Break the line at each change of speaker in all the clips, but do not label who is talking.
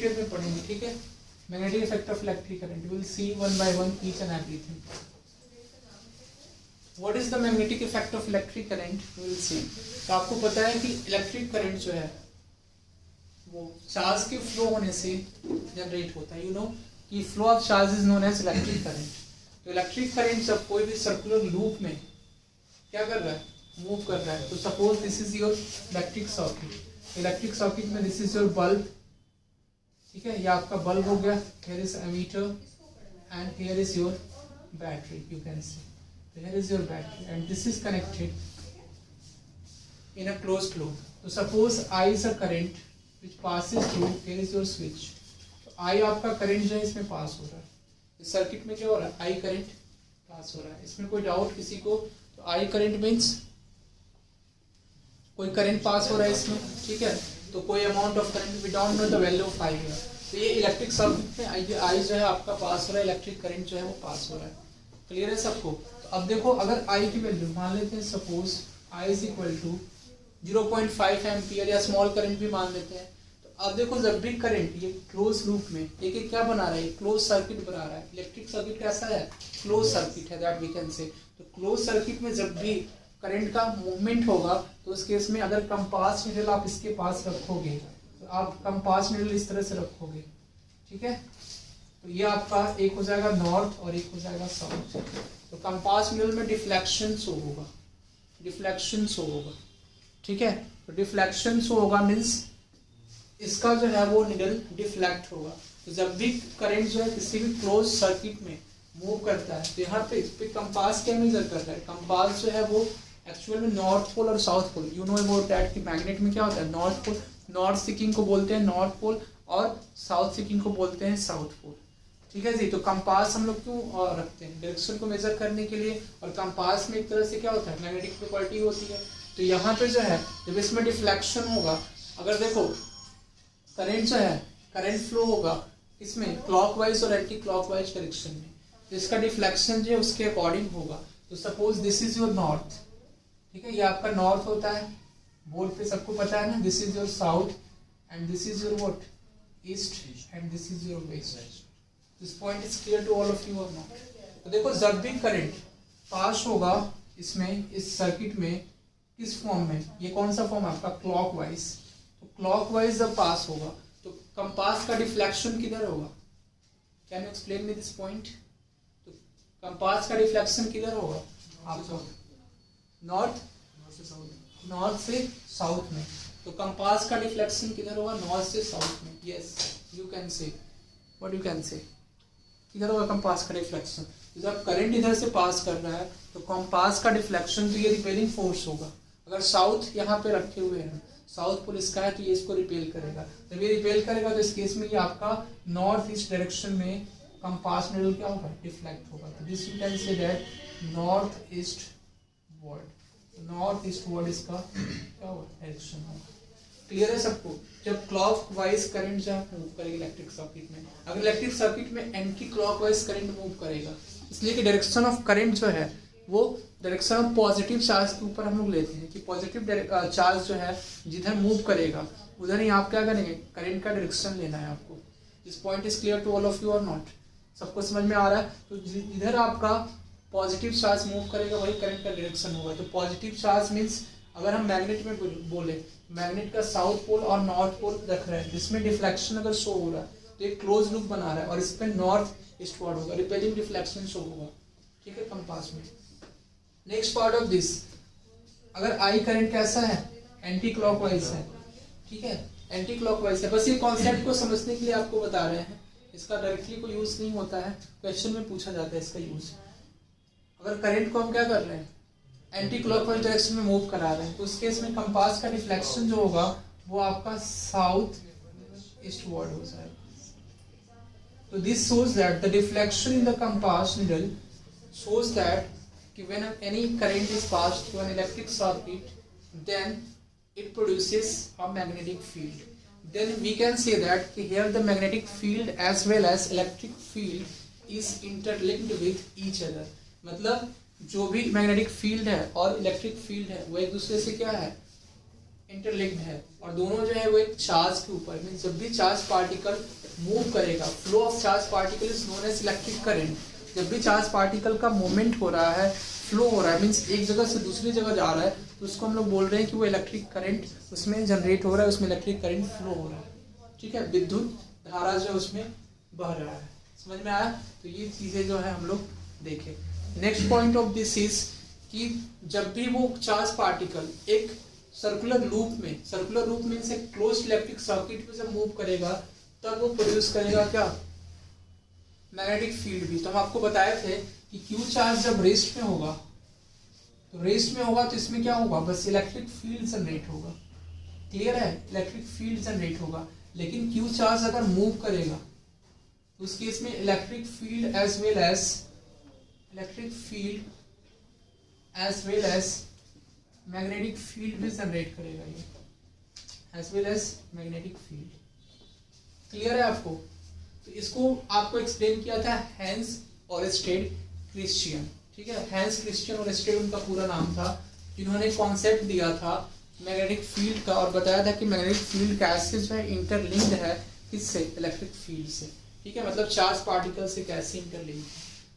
Detail में पढ़ेंगे, ठीक है। Magnetic effect of electric current, will see one by one each and everything. What is the magnetic effect of electric current, will see. तो आपको पता है कि इलेक्ट्रिक करंट जो है वो चार्ज के फ्लो होने से जनरेट होता है। यू नो कि flow of charge is known as electric current. तो इलेक्ट्रिक करंट जब कोई भी सर्कुलर लूप में क्या कर रहा है, मूव कर रहा है, तो suppose this is your electric circuit. Electric circuit में दिस इज योर बल्ब, ठीक है, ये आपका बल्ब हो गया। Here is ammeter and here is your battery, you can see. So here is your battery and this is connected in a closed loop. So suppose I is a current which passes through, here is your switch. तो I आपका current जो है इसमें पास हो रहा है, इस circuit में क्या हो रहा है, I करंट पास हो रहा है। इसमें कोई डाउट किसी को? तो I करंट मीन्स कोई करंट पास हो रहा है इसमें, ठीक है। तो कोई amount of current, we don't know the value of I है। तो ये इलेक्ट्रिक सर्किट में I जो है आपका पास हो रहा है, इलेक्ट्रिक करंट जो है वो पास हो रहा है। क्लियर है सबको? अब देखो अगर I की वैल्यू मान लेते हैं, suppose I is equal to 0.5 ampere या स्मॉल करंट भी मान लेते हैं। तो अब देखो जब भी करंट ये क्लोज लूप में एक क्या बना रहा है, क्लोज सर्किट बना रहा है। इलेक्ट्रिक सर्किट कैसा है, क्लोज सर्किट है, दैट वी कैन से। तो क्लोज सर्किट में जब भी करंट का मूवमेंट होगा तो उस केस में अगर कंपास नीडल आप इसके पास रखोगे तो आप कंपास नीडल इस तरह से रखोगे, ठीक है। तो ये आपका एक हो जाएगा नॉर्थ और एक हो जाएगा साउथ। तो कंपास नीडल में डिफ्लेक्शन शो होगा, डिफ्लेक्शन शो होगा, ठीक है। तो डिफ्लेक्शन शो होगा मीन्स इसका जो है वो नीडल डिफ्लेक्ट होगा। तो जब भी करंट जो है किसी भी क्लोज सर्किट में मूव करता है तो यहाँ पे इस पे कंपास क्या मेजर कर रहा है, कंपास जो है वो एक्चुअल में नॉर्थ पोल और south pole, you know about that कि मैग्नेट में क्या होता है, नॉर्थ पोल, नॉर्थ सीकिंग को बोलते हैं नॉर्थ पोल और साउथ सीकिंग को बोलते हैं साउथ पोल, ठीक है जी। तो कंपास हम लोग क्यों रखते हैं, डायरेक्शन को मेजर करने के लिए। और कंपास में एक तरह से क्या होता है, मैग्नेटिक प्रॉपर्टी होती है। तो यहाँ पे जो है जब इसमें डिफ्लेक्शन होगा, अगर देखो करंट जो है, करंट फ्लो होगा इसमें क्लॉकवाइज और एंटी क्लॉकवाइज डायरेक्शन में, तो इसका डिफ्लेक्शन जो है उसके अकॉर्डिंग होगा। तो suppose this is your north, ठीक है, ये आपका नॉर्थ होता है, बोर्ड पे सबको पता है ना। This is your south and this is your what, east and this is your west. This point is clear to all of you or not? तो देखो जब भी करंट पास होगा इसमें, इस सर्किट में, किस फॉर्म में, ये कौन सा फॉर्म है आपका, क्लॉकवाइज। तो क्लॉकवाइज जब पास होगा तो कंपास का डिफ्लेक्शन किधर होगा, can you explain me this point? तो कंपास का डिफ्लेक्शन किधर होगा आपको, नॉर्थ से साउथ में। तो कंपास का डिफ्लेक्शन किधर होगा, नॉर्थ से साउथ में। यस, यू कैन से, व्हाट यू कैन से, किधर होगा कंपास का डिफ्लेक्शन। जब करंट इधर से पास कर रहा है तो कंपास का डिफ्लेक्शन तो ये रिपेलिंग फोर्स होगा। अगर साउथ यहाँ पे रखे हुए हैं, साउथ पोल इसका है, तो ये इसको रिपेल करेगा। जब ये रिपेल करेगा तो इस केस में ये आपका नॉर्थ ईस्ट डायरेक्शन में कंपास नीडल क्या होगा, डिफ्लेक्ट होगा। तो this you can say that north east word, north east word इसका क्या होगा, डायरेक्शन होगा। क्लियर है सबको? जब क्लॉक वाइज करंट जब मूव करेगा इलेक्ट्रिक सर्किट में, अगर इलेक्ट्रिक सर्किट में anti clock wise current move करेगा, इसलिए कि डायरेक्शन ऑफ करंट जो है वो डायरेक्शन ऑफ पॉजिटिव चार्ज के ऊपर हम लोग लेते हैं कि पॉजिटिव चार्ज जो है जिधर मूव करेगा उधर ही आप क्या करेंगे, करंट का डायरेक्शन लेना है आपको। This point is clear to all of you or not? सबको समझ में आ रहा है? तो इधर आपका पॉजिटिव चार्ज मूव करेगा वही करंट का डायरेक्शन होगा। तो पॉजिटिव चार्ज मीन्स अगर हम मैग्नेट में बोले, मैग्नेट का साउथ पोल और नॉर्थ पोल रख रहे हैं, जिसमें डिफ्लेक्शन अगर शो हो रहा है तो एक क्लोज लूप बना रहा है और इस पे नॉर्थ ईस्टवर्ड होगा, रिपेलिंग डिफ्लेक्शन शो होगा, ठीक है, कंपास में। नेक्स्ट पार्ट ऑफ दिस, अगर आई करंट कैसा है, एंटी क्लॉकवाइज है, ठीक है, एंटी क्लॉकवाइज है। बस ये कॉन्सेप्ट को समझने के लिए आपको बता रहे हैं, इसका डायरेक्टली कोई यूज नहीं होता है, क्वेश्चन में पूछा जाता है इसका यूज। अगर करंट को हम क्या कर रहे हैं, एंटी क्लॉकवाइज डायरेक्शन में मूव करा रहे हैं, तो उस केस में कंपास का डिफ्लेक्शन जो होगा वो आपका साउथ ईस्टवर्ड हो जाएगा। तो this shows that the deflection in the compass needle shows that when any current is passed through an electric circuit, then it produces a magnetic field. Then we can say that here the magnetic field as well as electric field is interlinked with each other. मतलब जो भी magnetic field है और electric field है वो एक दूसरे से क्या है, इंटरलिंक्ड है और दोनों जो है वो एक चार्ज के ऊपर, मीन जब भी चार्ज पार्टिकल मूव करेगा, flow of charge particle is known as electric current. जब भी चार्ज पार्टिकल का मूवमेंट हो रहा है, फ्लो हो रहा है, मीन्स एक जगह से दूसरी जगह जा रहा है, तो उसको हम लोग बोल रहे हैं कि वो इलेक्ट्रिक करंट उसमें जनरेट हो रहा है, उसमें इलेक्ट्रिक करंट फ्लो हो रहा है। ठीक है, विद्युत धारा जो है उसमें बह रहा है। समझ में आया? तो ये चीजें जो है हम लोग देखें। Next point of this is कि जब भी वो चार्ज पार्टिकल एक सर्कुलर लूप में से क्लोज्ड इलेक्ट्रिक सर्किट में जब मूव करेगा, तब वो प्रोड्यूस करेगा क्या? मैग्नेटिक फील्ड भी। तो हम आपको बताए थे कि क्यू चार्ज जब रेस्ट में होगा, तो इसमें क्या होगा? बस इलेक्ट्रिक फील्ड जनरेट होगा। क्लियर है? इलेक्ट्रिक फील्ड जनरेट होगा। लेकिन क्यू चार्ज अगर मूव करेगा तो उस केस में electric field as well as magnetic field भी जनरेट करेगा ये, as well as magnetic field. Clear है आपको? तो इसको आपको एक्सप्लेन किया था हैंस ऑरेस्टेड क्रिश्चियन। ठीक है, हैंस क्रिश्चियन ऑरेस्टेड उनका पूरा नाम था, जिन्होंने कॉन्सेप्ट दिया था मैग्नेटिक फील्ड का और बताया था कि मैग्नेटिक फील्ड कैसे जो है इंटरलिंक्ड है किससे? इलेक्ट्रिक फील्ड से। ठीक है, मतलब चार्ज पार्टिकल से कैसे इंटरलिंक्ड है।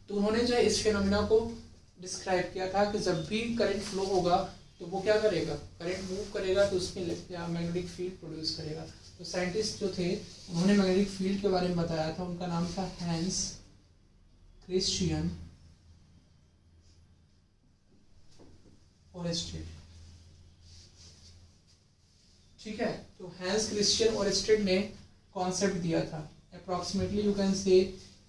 तो उन्होंने जो है इस फिनोमेना को डिस्क्राइब किया था कि जब भी करंट फ्लो होगा तो वो क्या करेगा? करंट मूव करेगा तो उसमें मैग्नेटिक फील्ड प्रोड्यूस करेगा। तो साइंटिस्ट जो थे उन्होंने मैग्नेटिक फील्ड के बारे में बताया था, उनका नाम था हैंस क्रिश्चियन ऑरेस्टेड। ठीक है, तो हैंस क्रिश्चियन ऑरेस्टेड ने कॉन्सेप्ट दिया था। अप्रॉक्सीमेटली यू कैन से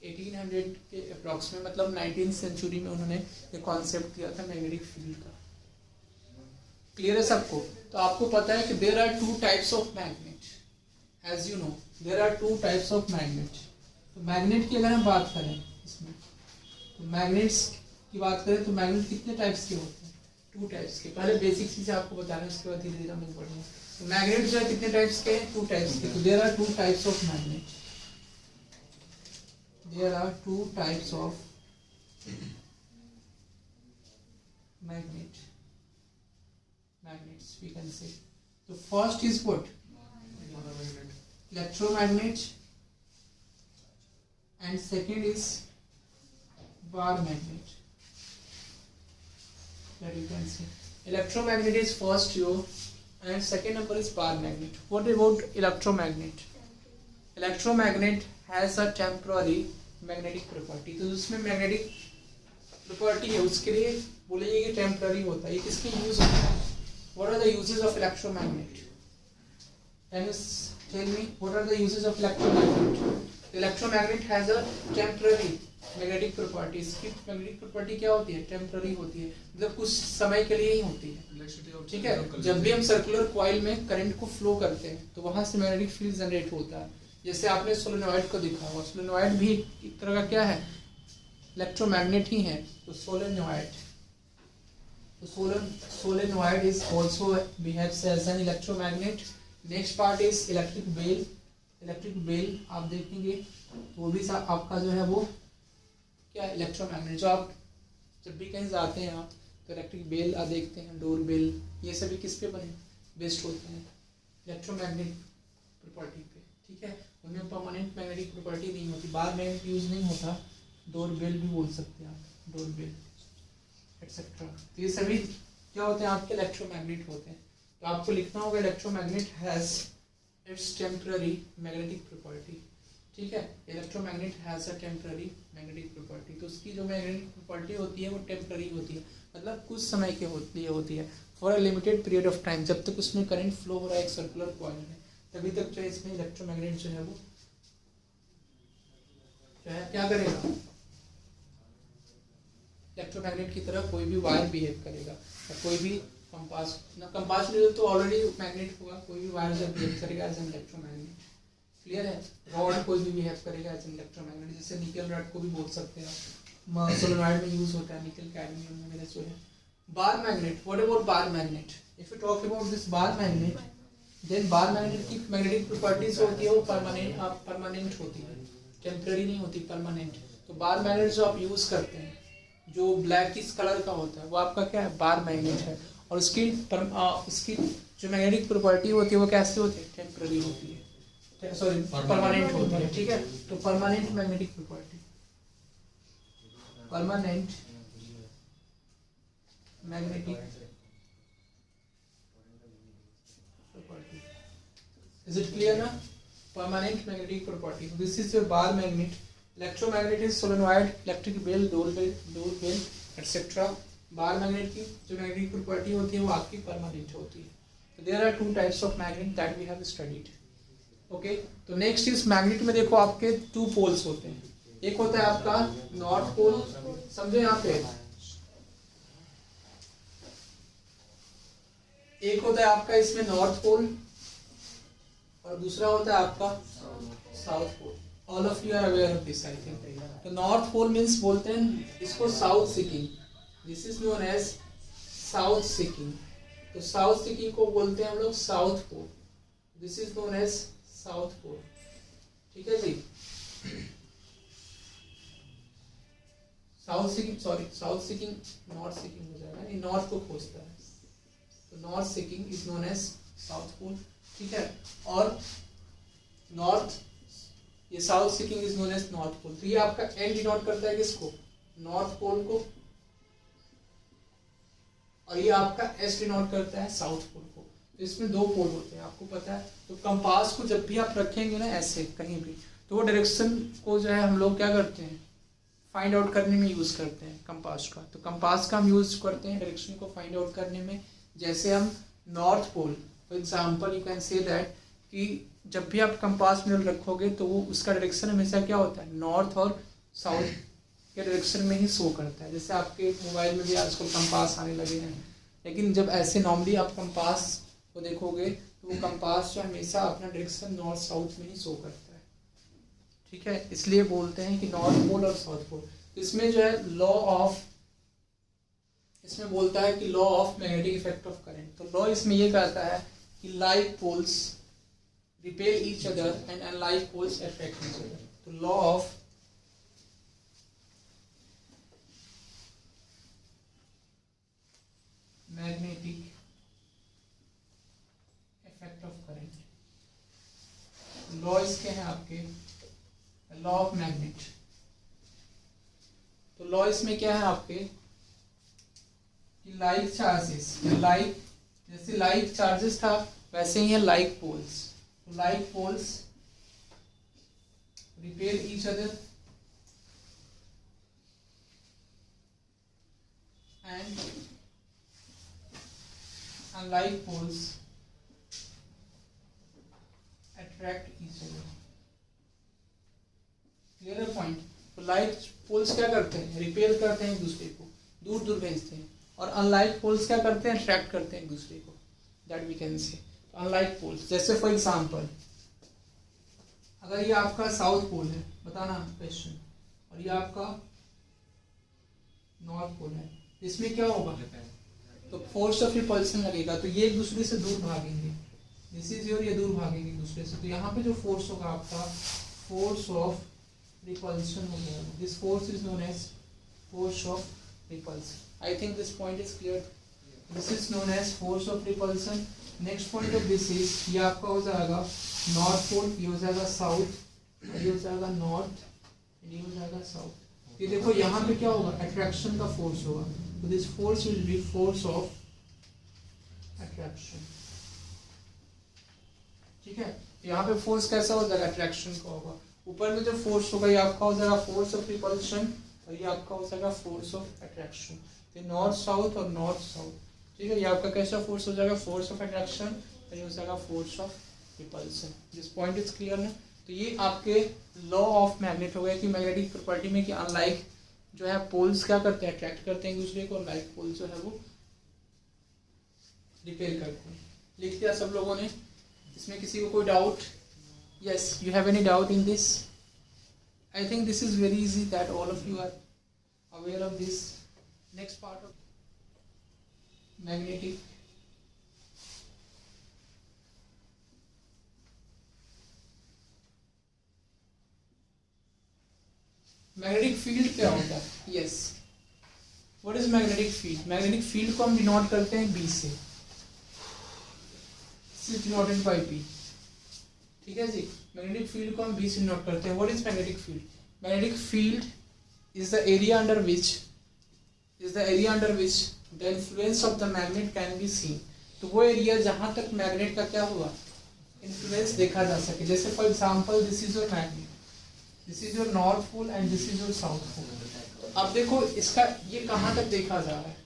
1800 के अप्रॉक्सीमेट, मतलब 19th सेंचुरी में उन्होंने ये कॉन्सेप्ट दिया था मैग्नेटिक फील्ड का। क्लियर है सबको? तो आपको पता है कि there are two types of magnet, as you know there are two types of magnet. तो मैग्नेट की अगर हम बात करें इसमें, तो मैग्नेट्स की बात करें तो मैग्नेट कितने टाइप्स के होते हैं? टू टाइप्स के। पहले बेसिक चीजें आपको बताना है, उसके बाद धीरे धीरे हम बढ़ेंगे। तो मैग्नेट जो है कितने टाइप्स के हैं? टू टाइप्स के। तो there are two types of magnet, there are two types of magnets we can say. So first is what? Electromagnet, and second is bar magnet, that you can see. Electromagnet is first yo, and second number is bar magnet. What about electromagnet? Electromagnet has a temporary magnetic property. तो उसमें magnetic property है, उसके लिए बोलेंगे कि temporary होता है। ये किसके यूज होता है? What are the uses of electromagnet? Can you tell me what are the uses of electromagnet? Electromagnet has a temporary magnetic property. इसकी मैग्नेटिक प्रॉपर्टी क्या होती है? टेम्पररी होती है, मतलब कुछ समय के लिए ही होती है। ठीक है, जब भी हम सर्कुलर कॉइल में करंट को फ्लो करते हैं तो वहां से मैग्नेटिक फील्ड जनरेट होता है। जैसे आपने सोलेनॉइड को देखा होगा, सोलेनॉइड भी एक तरह का क्या है? इलेक्ट्रोमैग्नेट ही है। तो solenoid is also behaves as an electromagnet. Next part is electric bell. Electric bell आप देखेंगे तो वो भी आपका जो है वो क्या है? इलेक्ट्रोमैग्नेट। जो आप जब भी कहीं जाते हैं आप तो इलेक्ट्रिक बेल आप देखते हैं, डोर बेल, ये सभी किस पे बने? बेस्ड होते हैं इलेक्ट्रोमैग्नेट प्रॉपर्टी पे। ठीक है, उनमें परमानेंट मैग्नेटिक प्रॉपर्टी नहीं होती, बार मैग्नेट यूज नहीं होता। डोर बेल भी बोल सकते हैं आप, डोर बेल एक्सेट्रा। तो ये सभी क्या होते हैं? आपके इलेक्ट्रोमैग्नेट होते हैं। तो आपको लिखना होगा electromagnet has its temporary magnetic property. ठीक है, electromagnet has a temporary magnetic property. तो उसकी जो मैग्नेटिक प्रॉपर्टी होती है वो टेम्पररी होती है, मतलब कुछ समय के लिए होती है, for a limited period of time. जब तक उसमें करंट फ्लो हो रहा है एक सर्कुलर कॉइल में, तभी तक जो है इसमें इलेक्ट्रोमैग्नेट जो है वो जो है क्या करेगा? इलेक्ट्रोमैग्नेट की तरह कोई भी वायर बिहेव करेगा, या कोई भी कंपास नीडल तो ऑलरेडी मैग्नेट होगा, कोई भी वायर जब बिहेव करेगा एज एन इलेक्ट्रोमैग्नेट। क्लियर है? रॉड कोई भी बिहेव करेगा एज एन इलेक्ट्रोमैग्नेट, जैसे निकल रॉड को भी बोल सकते हैं, सोलेनॉइड में यूज होता है, निकल कैडमियम वगैरह जो है। Bar magnet, what about bar magnet? If you talk about this bar magnet, then bar magnet की मैग्नेटिक प्रॉपर्टीज होती है वो परमानेंट होती है, टेम्पररी नहीं होती, परमानेंट। तो बार मैग्नेट जो आप यूज करते हैं, जो ब्लैक किस कलर का होता है, वो आपका क्या है? बार मैग्नेट है। और उसकी जो मैग्नेटिक प्रॉपर्टी होती है वो कैसी होती है, टेम्पररी होती है, सॉरी परमानेंट होती है, ठीक है। तो permanent magnetic property, permanent magnetic property, is it clear ना? Permanent magnetic property, this is your bar magnet, electromagnet is solenoid, electric bell, door bell etcetera. Bar magnet की जो मैग्नेटिक प्रॉपर्टी होती है वो आपकी परमानेंट होती है। तो there are two types of magnet that we have studied, okay. तो नेक्स्ट इस मैग्नेट में देखो आपके टू पोल्स होते हैं, एक होता है आपका नॉर्थ पोल, समझो यहाँ पे, एक होता है आपका इसमें नॉर्थ पोल और दूसरा होता है आपका south pole. All of you are aware of this I think. तो नॉर्थ पोल मीन्स बोलते हैं इसको south seeking, this is known as south seeking. तो साउथ सीकिंग को बोलते हैं हम लोग south pole, this is known as south pole, ठीक है जी। South seeking, sorry south seeking north seeking हो जाएगा, ये नॉर्थ को खोजता है, तो north seeking is known as south pole, ठीक है। और नॉर्थ, ये south seeking is known as north pole. तो ये आपका एन डिनोट करता है किसको, नॉर्थ पोल को, और ये आपका एस डिनोट करता है साउथ पोल को। तो इसमें दो पोल होते हैं, आपको पता है। तो कंपास को जब भी आप रखेंगे ना ऐसे कहीं भी, तो वो डायरेक्शन को जो है हम लोग क्या करते हैं, फाइंड आउट करने में यूज करते हैं कंपास का। तो कंपास का हम यूज करते हैं डायरेक्शन को फाइंड आउट करने में। जैसे हम north pole, for example you can say that कि जब भी आप कंपास में रखोगे तो वो उसका डायरेक्शन हमेशा क्या होता है, नॉर्थ और साउथ के डायरेक्शन में ही शो करता है। जैसे आपके मोबाइल में भी आजकल कंपास आने लगे हैं, लेकिन जब ऐसे नॉर्मली आप कंपास को देखोगे तो वो कंपास जो हमेशा अपना डायरेक्शन नॉर्थ साउथ में ही शो करता है, ठीक है। इसलिए बोलते हैं कि नॉर्थ पोल और साउथ पोल। इसमें जो है लॉ ऑफ, इसमें बोलता है कि law of magnetic effect of current. तो लॉ इसमें ये कहता है कि like poles repel each other and unlike poles attract each other. तो law of magnetic effect of current, law इसके हैं आपके लॉ ऑफ मैग्नेट। तो लॉ इसमें क्या है आपके कि लाइक चार्जेस, लाइक जैसे लाइक चार्जेस था वैसे ही है लाइक पोल्स। तो like poles repel each other and unlike poles attract each other. Clear है पॉइंट। तो लाइक पोल्स क्या करते हैं, रिपेल करते हैं एक दूसरे को, दूर दूर भेजते हैं, और अनलाइक पोल्स क्या करते हैं, अट्रैक्ट करते हैं एक दूसरे को, that we can say. Unlike poles जैसे फॉर एग्जांपल अगर ये आपका साउथ पोल है, बताना क्वेश्चन, और ये आपका नॉर्थ पोल है, इसमें क्या होगा, तो फोर्स ऑफ रिपल्सन लगेगा, तो ये एक दूसरे से दूर भागेंगे, दिस इज योर, ये दूर भागेंगे एक दूसरे से। तो यहाँ पे जो फोर्स होगा आपका फोर्स ऑफ रिपल्सन हो गया, this force is known as force of repulsion. I think this point is clear. This is known as force of repulsion. Next point of this is, ये आपका हो जाएगा नॉर्थ पोल, ये हो जाएगा south, ये हो जाएगा नॉर्थ, ये हो जाएगा साउथ। ये देखो यहाँ पे क्या होगा, अट्रैक्शन का फोर्स होगा, तो this force will be force of attraction, ठीक है। यहाँ पे फोर्स कैसा हो जाएगा, अट्रैक्शन का होगा। ऊपर में जो फोर्स होगा ये आपका हो जाएगा फोर्स ऑफ रिपल्शन, और ये आपका हो जाएगा फोर्स ऑफ अट्रैक्शन। तो नॉर्थ साउथ और नॉर्थ साउथ, ठीक है। ये आपका कैसा फोर्स हो जाएगा, फोर्स ऑफ अट्रैक्शन, और ये हो जाएगा force of repulsion. This point is clear ना। तो ये आपके लॉ ऑफ मैग्नेट हो गया कि मैग्नेटिक प्रॉपर्टी में कि अनलाइक जो है पोल्स क्या करते हैं, अट्रैक्ट करते हैं एक दूसरे को, और लाइक पोल्स जो है वो रिपेल करते हैं। लिख दिया सब लोगों ने, इसमें किसी को कोई doubt? Yes, you have any doubt in this? I think this is very easy that all of you are aware of this. Next part of magnetic magnetic field क्या होता है? Yes, what is magnetic field? Magnetic field को हम denote करते हैं B से, denoted by B, ठीक है जी। मैग्नेटिक फील्ड को हम बी से डिनोट करते हैं। What is magnetic field? Magnetic field is the area under which the influence of the magnet can be scene. तो वो एरिया जहां तक मैग्नेट का क्या हुआ, इन्फ्लुएंस देखा जा सके। जैसे for example this is your magnet, this is your north pole and this is your south pole. अब देखो इसका ये कहाँ तक देखा जा रहा है,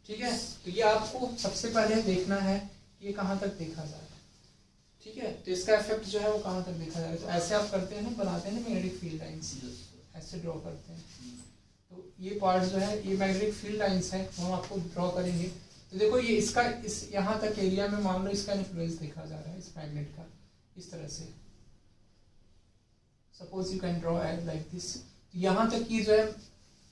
ठीक है। तो ये आपको सबसे पहले देखना है ये कहाँ तक देखा जा रहा है, ठीक है। तो इसका इफेक्ट जो है वो कहाँ तक देखा जा रहा है। तो ऐसे आप करते हैं ना, बनाते हैं ना मैग्नेटिक फील्ड लाइंस, ऐसे ड्रॉ करते हैं। तो ये पार्ट जो है ये मैग्नेटिक फील्ड लाइंस है, हम आपको ड्रॉ करेंगे। तो देखो ये इसका इस यहाँ तक एरिया में मान लो इसका इन्फ्लुएंस देखा जा रहा है इस मैग्नेट का, इस तरह से। Suppose you can draw as like this. यहाँ तक की जो है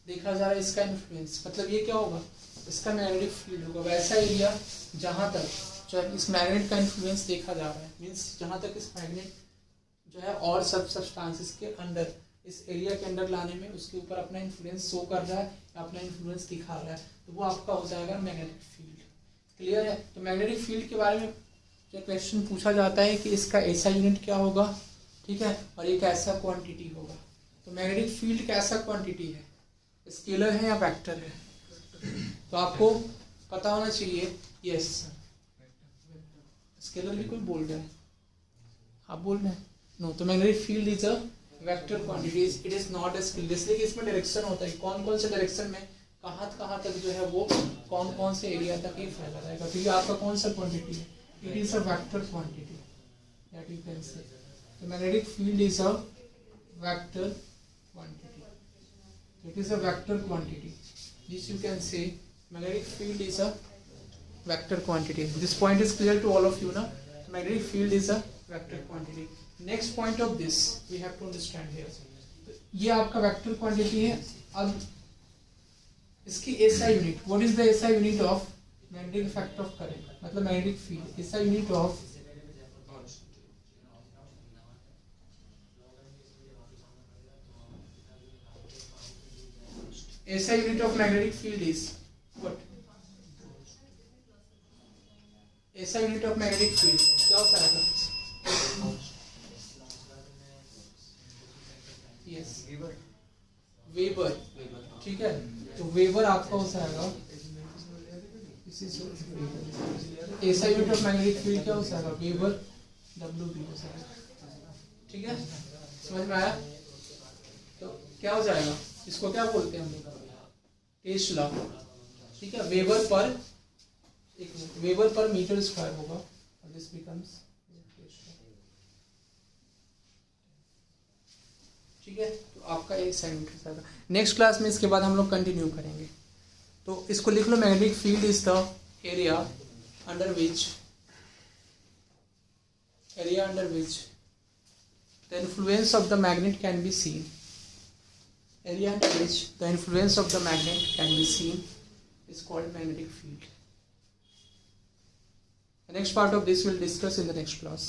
देखा जा रहा है इसका इन्फ्लुएंस, मतलब ये क्या होगा, इसका मैग्नेटिक फील्ड होगा। वैसा एरिया जहाँ तक जो है इस मैग्नेट का इन्फ्लुएंस देखा जा रहा है, मीन्स जहाँ तक इस मैग्नेट जो है और सब सब्सटेंसेस के अंदर, इस एरिया के अंदर लाने में उसके ऊपर अपना इन्फ्लुएंस शो कर रहा है, अपना इन्फ्लुएंस दिखा रहा है, तो वो आपका हो जाएगा मैग्नेटिक फील्ड। क्लियर है? तो मैग्नेटिक फील्ड के बारे में जो क्वेश्चन पूछा जाता है कि इसका ऐसा यूनिट क्या होगा, ठीक है, और एक ऐसा क्वांटिटी होगा। तो मैग्नेटिक फील्ड कैसा क्वांटिटी है, स्केलर है या वेक्टर है? तो आपको पता होना चाहिए। यस सर, स्केलर भी कोई बोल रहा है, आप बोल रहे हैं नो। तो magnetic field is a vector quantity, it is not a scalar. इसलिए कि इसमें डायरेक्शन होता है, कौन कौन से डायरेक्शन में कहाँ तक जो है वो कौन कौन से एरिया तक ये फैला रहेगा। तो ये आपका कौन सा क्वांटिटी है, it is a vector quantity that you can say. तो magnetic field is a vector quantity, it is a vector quantity, this you can say magnetic field is a vector quantity. This point is clear to all of you now. Magnetic field is a vector quantity. Next point of this we have to understand here. ये आपका vector quantity है। अब इसकी SI unit, what is the SI unit of magnetic effect of current, मतलब magnetic field. SI unit of SI unit of magnetic field is what? SI unit of magnetic field क्या होता है? Yes, weber, ठीक है। तो weber आपका हो जाएगा, SI unit of magnetic field क्या हो जाएगा, वेबर WB हो जाएगा, ठीक है। समझ में आया? तो क्या हो जाएगा, इसको क्या बोलते हैं हम लोग, टेस्ला, ठीक है। वेबर पर मीटर स्क्वायर होगा, और दिस बिकम्स ठीक है। तो आपका एक सेंटीमीटर जाएगा। नेक्स्ट क्लास में इसके बाद हम लोग कंटिन्यू करेंगे। तो इसको लिख लो, magnetic field is the area under which the influence of the magnet can be seen. Area under which the influence of the magnet can be seen is called magnetic field. The next part of this we'll discuss in the next class.